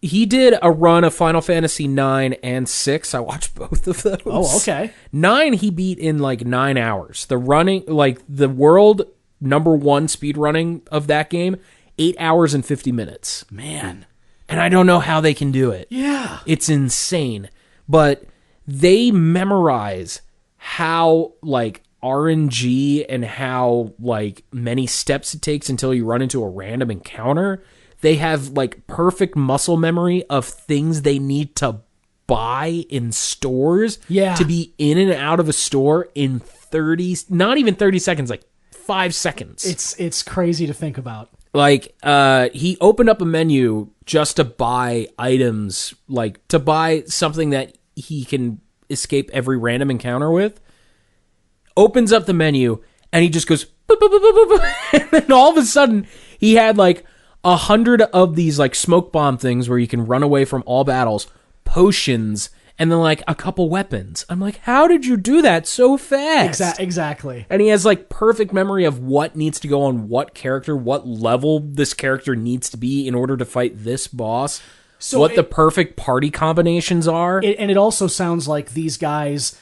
He did a run of Final Fantasy 9 and 6. I watched both of those. Oh, okay. 9 he beat in like 9 hours. The world #1 speed running of that game, 8 hours and 50 minutes. Man. And I don't know how they can do it. Yeah. It's insane. But they memorize how like RNG and how like many steps it takes until you run into a random encounter. They have like perfect muscle memory of things they need to buy in stores to be in and out of a store in 30, not even 30 seconds, like 5 seconds. It's crazy to think about. Like, he opened up a menu just to buy items, like to buy something that he can escape every random encounter with. Opens up the menu and he just goes, boop, boop, boop, boop, boop. And then all of a sudden he had like 100 of these like smoke bomb things where you can run away from all battles, potions, and then like a couple weapons. I'm like, how did you do that so fast? Exactly. And he has like perfect memory of what needs to go on what character, what level this character needs to be in order to fight this boss. So what the perfect party combinations are. And it also sounds like these guys...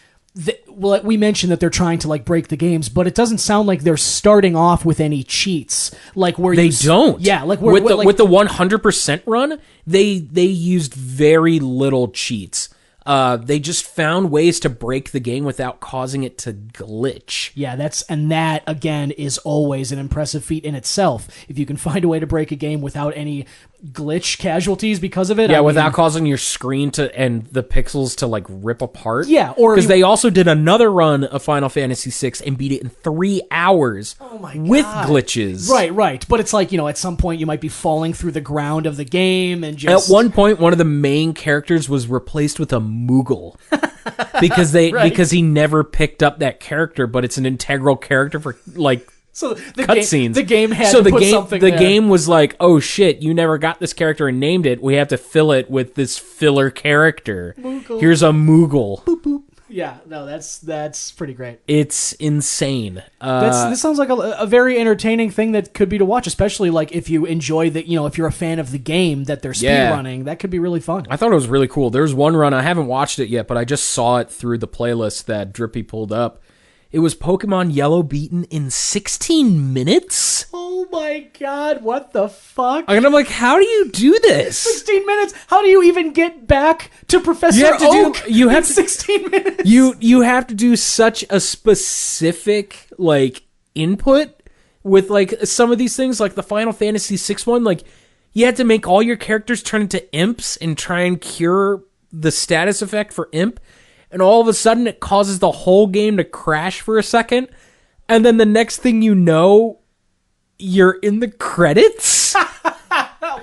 Well, we mentioned that they're trying to like break the games, but it doesn't sound like they're starting off with any cheats. Like where they don't. Yeah, like with the 100% run, they used very little cheats. They just found ways to break the game without causing it to glitch. Yeah, that again is always an impressive feat in itself. If you can find a way to break a game without any glitch casualties because of it. Yeah, without causing your screen and the pixels to like rip apart. Yeah, or because they also did another run of Final Fantasy VI and beat it in 3 hours. Oh my God. With glitches. Right. But it's like, at some point you might be falling through the ground of the game and just... At one point, one of the main characters was replaced with a Moogle. because he never picked up that character, but it's an integral character for like so the cutscenes. The game had to put something there. The game was like, oh shit, you never got this character and named it. We have to fill it with this filler character. Moogle. Here's a Moogle. Boop, boop. Yeah, no, that's pretty great. It's insane. This sounds like a very entertaining thing that could be to watch, especially like if you enjoy if you're a fan of the game that they're speedrunning, that could be really fun. I thought it was really cool. There's one run, I haven't watched it yet, but I just saw it through the playlist that Drippy pulled up. It was Pokemon Yellow beaten in 16 minutes? Oh my god, what the fuck? And I'm like, how do you do this? 16 minutes? How do you even get back to Professor Oak in 16 minutes? You have to do such a specific, like, input with, like, some of these things, like the Final Fantasy VI one. Like, you had to make all your characters turn into imps and try and cure the status effect for imp. And all of a sudden, it causes the whole game to crash for a second. And then the next thing you know, you're in the credits.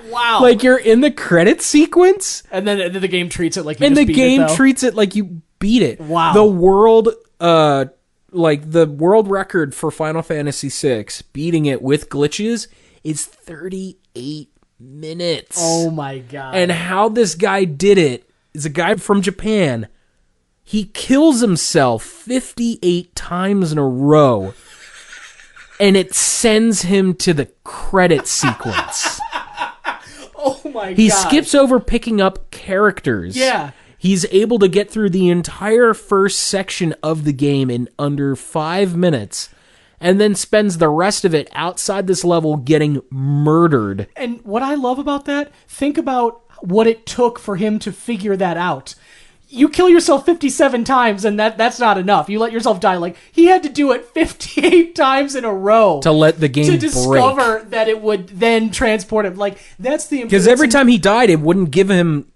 Wow. Like, you're in the credit sequence. And then the game treats it like you and just the beat game it, though. treats it like you beat it. Wow. The world, the world record for Final Fantasy VI, beating it with glitches, is 38 minutes. Oh my god. And how this guy did it is a guy from Japan. He kills himself 58 times in a row, and it sends him to the credit sequence. Oh my god. He skips over picking up characters. Yeah. He's able to get through the entire first section of the game in under 5 minutes, and then spends the rest of it outside this level getting murdered. And what I love about that, think about what it took for him to figure that out. You kill yourself 57 times, and that's not enough. You let yourself die. Like, he had to do it 58 times in a row To let the game to break. discover that it would then transport him. Like, that's the... Because every time he died, it wouldn't give him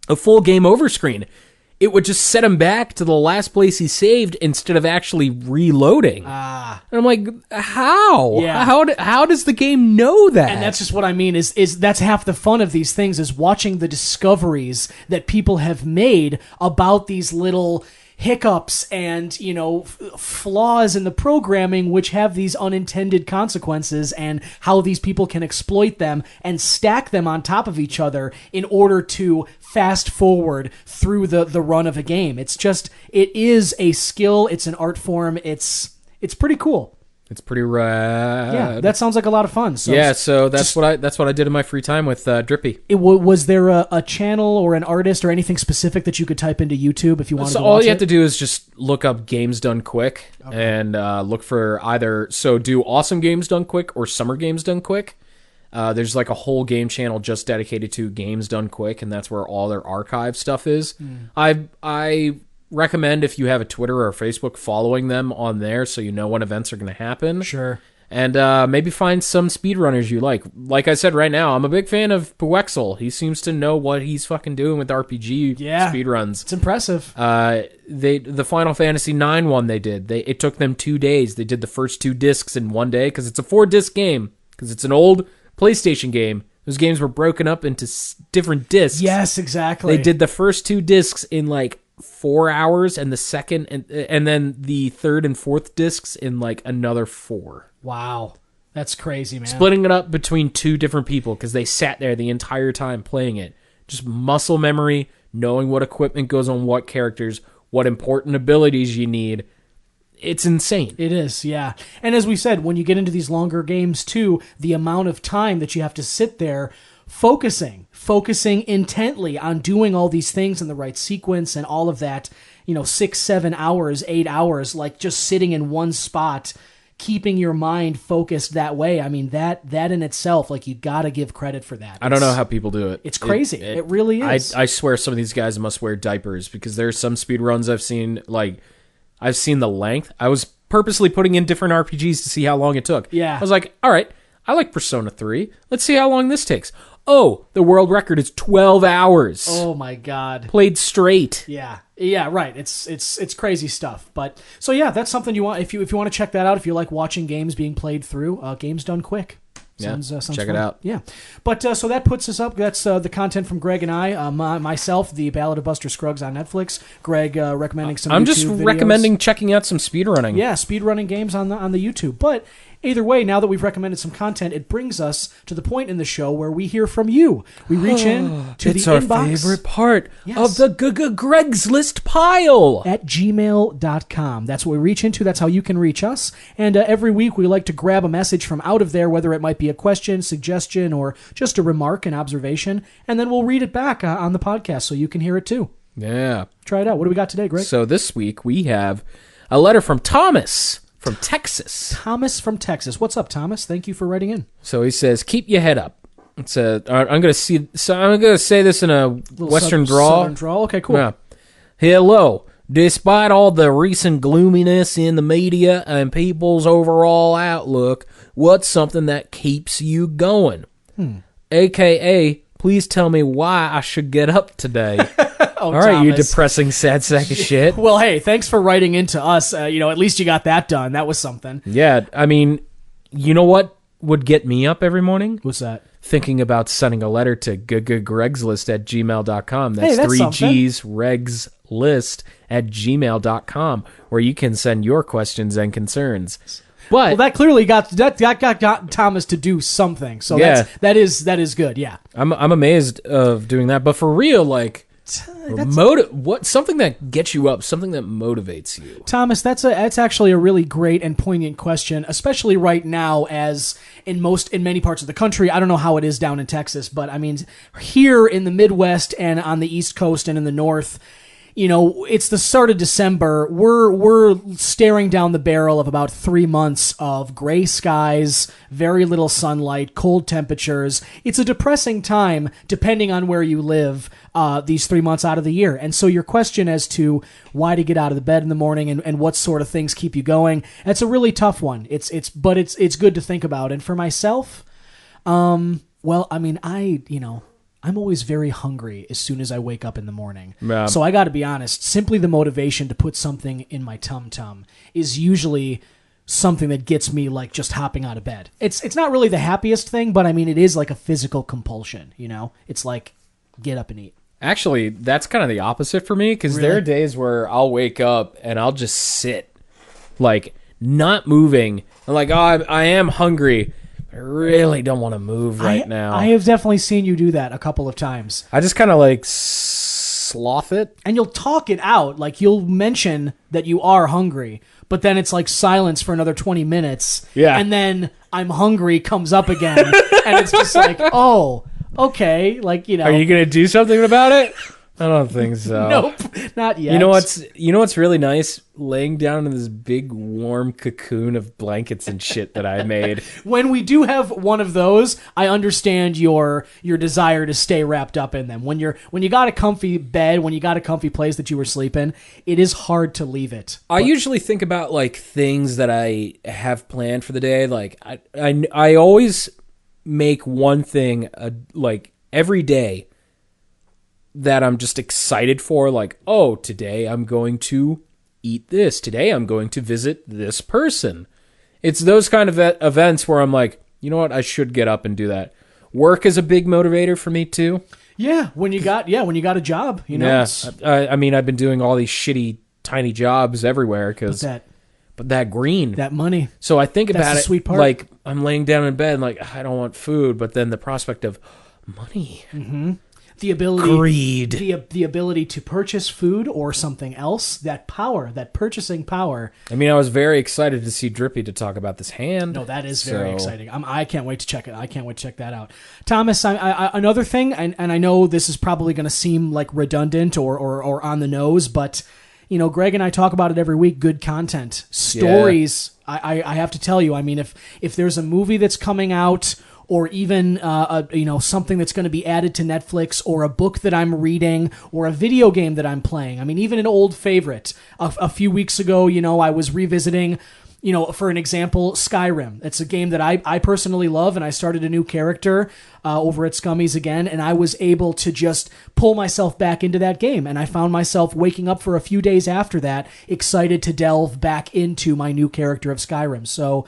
a full game over screen. It would just set him back to the last place he saved instead of actually reloading. And I'm like, how? Yeah. How does the game know that? And that's just what I mean is that's half the fun of these things, is watching the discoveries that people have made about these little hiccups and, flaws in the programming which have these unintended consequences, and how these people can exploit them and stack them on top of each other in order to fast forward through the run of a game. It is a skill, it's an art form, it's pretty cool. It's pretty rad. Yeah, that sounds like a lot of fun. So that's what I did in my free time with Drippy. Was there a channel or an artist or anything specific that you could type into YouTube if you wanted to watch it? All you have to do is just look up Games Done Quick and look for do Awesome Games Done Quick or Summer Games Done Quick. There's like a whole game channel just dedicated to Games Done Quick, and that's where all their archive stuff is. I recommend, if you have a Twitter or a Facebook, following them on there so you know when events are going to happen. Sure. And maybe find some speedrunners you like. Like I said, right now, I'm a big fan of Puexel. He seems to know what he's fucking doing with RPG speedruns. It's impressive. The Final Fantasy IX one they did, it took them 2 days. They did the first 2 discs in 1 day, because it's a 4-disc game, because it's an old PlayStation game. Those games were broken up into different discs. Yes, exactly. They did the first 2 discs in like 4 hours, and the second and then the third and fourth discs in like another 4. Wow. That's crazy, man. Splitting it up between 2 different people because they sat there the entire time playing it. Just muscle memory, knowing what equipment goes on what characters, what important abilities you need. It's insane. It is, yeah. And as we said, when you get into these longer games too, the amount of time that you have to sit there focusing intently on doing all these things in the right sequence and all of that, 6, 7 hours, 8 hours, like just sitting in one spot, keeping your mind focused that way. I mean, that in itself, like, you got to give credit for that. I don't know how people do it. It's crazy. It really is. I swear some of these guys must wear diapers, because there's some speedruns I've seen, like, I've seen the length. I was purposely putting in different RPGs to see how long it took. Yeah. I was like, all right, I like Persona 3. Let's see how long this takes. Oh, the world record is 12 hours. Oh my god. Played straight. Yeah. Yeah, right. It's crazy stuff. But so yeah, that's something you want if you want to check that out, if you like watching games being played through, Games Done Quick. Sounds check fun. it out. Yeah. But so that puts us up. That's the content from Greg and I. Myself, the Ballad of Buster Scruggs on Netflix. Greg recommending some I'm YouTube just videos. recommending checking out some speedrunning. Yeah, speedrunning games on the YouTube. But Either way, now that we've recommended some content, it brings us to the point in the show where we hear from you. We reach in to it's the our inbox. favorite part Yes. of the Greg's List pile. At gmail.com. That's what we reach into. That's how you can reach us. And every week we like to grab a message from out of there, whether it might be a question, suggestion, or just a remark, an observation, and then we'll read it back on the podcast so you can hear it too. Yeah. Try it out. What do we got today, Greg? So this week we have a letter from Thomas from Texas. Thomas from Texas. What's up, Thomas? Thank you for writing in. So he says, "Keep your head up." It's a. I'm gonna say this in a Western drawl. Southern drawl. Okay, cool. Yeah. Hello. Despite all the recent gloominess in the media and people's overall outlook, what's something that keeps you going? AKA, please tell me why I should get up today. All right, you Thomas. depressing sad sack of shit. Well, hey, thanks for writing into us. At least you got that done. That was something. Yeah, I mean, you know what would get me up every morning? What's that? Thinking about sending a letter to Gregslist at gmail.com. That's, Hey, that's 3 something. G's Regslist at gmail.com, where you can send your questions and concerns. But Well, that clearly got Thomas to do something. So Yeah. that is good. Yeah. I'm amazed of doing that. But for real, like, something that gets you up, something that motivates you. Thomas, that's actually a really great and poignant question, especially right now, as in many parts of the country. I don't know how it is down in Texas, but I mean, here in the Midwest and on the East Coast and in the North, it's the start of December. We're staring down the barrel of about 3 months of gray skies, very little sunlight, cold temperatures. It's a depressing time, depending on where you live, these 3 months out of the year. And so your question as to why to get out of the bed in the morning and what sort of things keep you going, that's a really tough one. It's good to think about. And for myself, well, I mean, I'm always very hungry as soon as I wake up in the morning. Yeah. So I got to be honest, simply the motivation to put something in my tum-tum is usually something that gets me like just hopping out of bed. It's not really the happiest thing, but I mean, it is like a physical compulsion, It's like, get up and eat. Actually, that's kind of the opposite for me, because there are days where I'll wake up and I'll just sit, like, not moving. I'm like, oh, I am hungry. I really don't want to move right now. I have definitely seen you do that a couple of times. I just kind of like sloth it. And you'll talk it out. Like, you'll mention that you are hungry, but then it's like silence for another 20 minutes. Yeah. And then I'm hungry comes up again. And it's just like, oh, okay. Like, Are you going to do something about it? I don't think so. Nope, not yet. You know what's really nice? Laying down in this big warm cocoon of blankets and shit that I made. When we do have one of those, I understand your desire to stay wrapped up in them. When you got a comfy bed, when you got a comfy place that you were sleeping, it is hard to leave it. I usually think about like things that I have planned for the day. Like I always make one thing like every day that I'm just excited for, like, oh, today I'm going to eat this. Today I'm going to visit this person. It's those kind of events where I'm like, you know what? I should get up and do that. Work is a big motivator for me too. Yeah, when you got a job, Yeah, I mean, I've been doing all these shitty tiny jobs everywhere because but that green, that money. So I think about the it, sweet part. like I'm laying down in bed, like I don't want food, but then the prospect of money. Mm-hmm. The ability, greed, the ability to purchase food or something else, that power, that purchasing power. I mean, I was very excited to see Drippy to talk about this hand. No, that is very exciting. I can't wait to check it. I can't wait to check that out. Thomas, another thing, and I know this is probably going to seem like redundant or on the nose, but Greg and I talk about it every week. Good content, stories. Yeah. I have to tell you. I mean, if there's a movie that's coming out, or even something that's going to be added to Netflix, or a book that I'm reading, or a video game that I'm playing. I mean, even an old favorite. A few weeks ago, I was revisiting, for an example, Skyrim. It's a game that I personally love, and I started a new character over at Scummies again, and I was able to just pull myself back into that game, and I found myself waking up for a few days after that, excited to delve back into my new character of Skyrim. So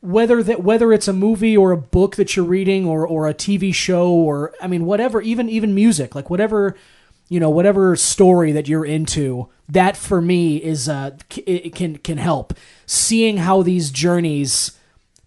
whether it's a movie or a book that you're reading or a TV show, or I mean whatever, even music, like whatever story that you're into, that for me is it can help. Seeing how these journeys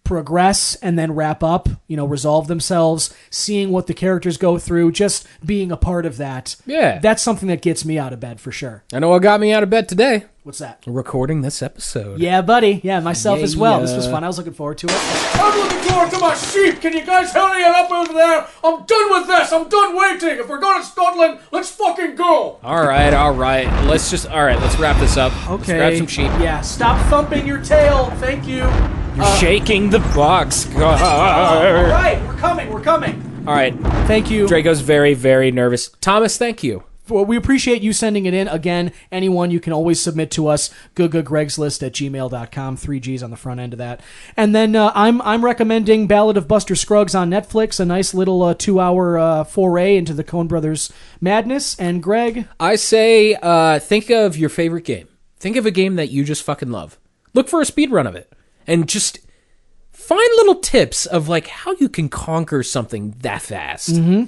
progress and then wrap up, resolve themselves, seeing what the characters go through, just being a part of that. Yeah. That's something that gets me out of bed for sure. I know what got me out of bed today. What's that? Recording this episode. Yeah, buddy. Yeah, myself as well. This was Yeah. fun. I was looking forward to it. I'm looking forward to my sheep. Can you guys hurry it up over there? I'm done with this. I'm done waiting. If we're going to Scotland, let's fucking go. All right. Let's wrap this up. Okay. Let's grab some sheep. Yeah, stop thumping your tail. Thank you. You're shaking the boxcar. All right, we're coming. All right. Thank you. Draco's very, very nervous. Thomas, thank you. Well, we appreciate you sending it in. Again, anyone, you can always submit to us, googagregslist@gmail.com, 3 G's on the front end of that. And then I'm recommending Ballad of Buster Scruggs on Netflix, a nice little 2-hour foray into the Coen Brothers madness. And Greg? I say think of your favorite game. Think of a game that you just fucking love. Look for a speedrun of it. And just find little tips of like how you can conquer something that fast. Mm-hmm.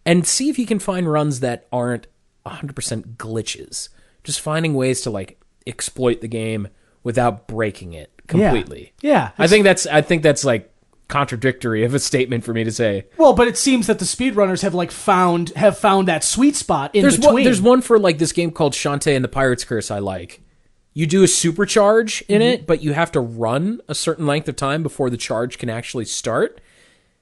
And see if you can find runs that aren't 100% glitches. Just finding ways to like exploit the game without breaking it completely. Yeah. I think that's like contradictory of a statement for me to say. Well, but it seems that the speedrunners have found that sweet spot in between. There's one for like this game called Shantae and the Pirate's Curse I like. You do a supercharge in it, but you have to run a certain length of time before the charge can actually start.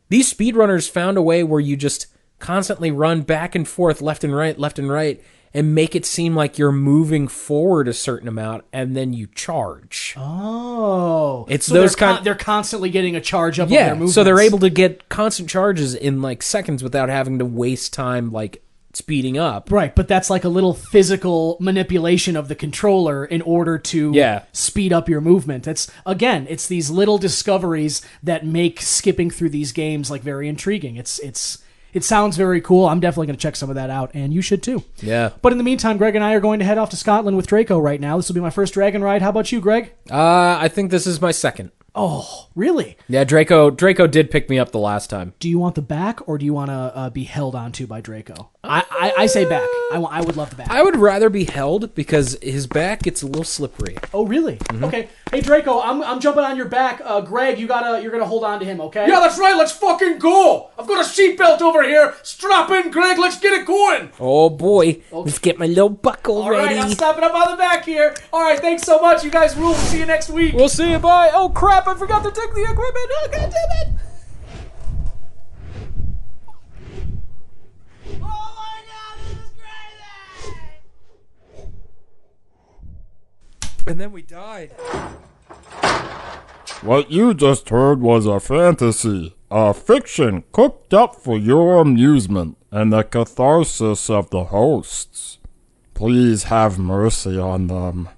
These speedrunners found a way where you just constantly run back and forth, left and right, and make it seem like you're moving forward a certain amount, and then you charge. Oh. It's so those they're constantly getting a charge up on their movements. So they're able to get constant charges in like seconds without having to waste time like speeding up. Right, but that's like a little physical manipulation of the controller in order to speed up your movement. It's these little discoveries that make skipping through these games like very intriguing. It sounds very cool. I'm definitely going to check some of that out, and you should too. Yeah. But in the meantime, Greg and I are going to head off to Scotland with Draco right now. This will be my first dragon ride. How about you, Greg? I think this is my second. Oh, really? Yeah, Draco did pick me up the last time. Do you want the back, or do you want to be held onto by Draco? I say back. I would love the back. I would rather be held because his back gets a little slippery. Oh, really? Mm-hmm. Okay. Hey, Draco, I'm jumping on your back. Greg, you're gonna hold on to him, okay? Yeah, that's right. Let's fucking go. I've got a seatbelt over here. Strap in, Greg. Let's get it going. Oh boy, let's get my little buckle All ready. right, I'm stopping up on the back here. All right, thanks so much. You guys rule. We'll see you next week. We'll see you. Bye. Oh crap! I forgot to take the equipment. Oh god damn it! And then we died. What you just heard was a fantasy, a fiction cooked up for your amusement and the catharsis of the hosts. Please have mercy on them.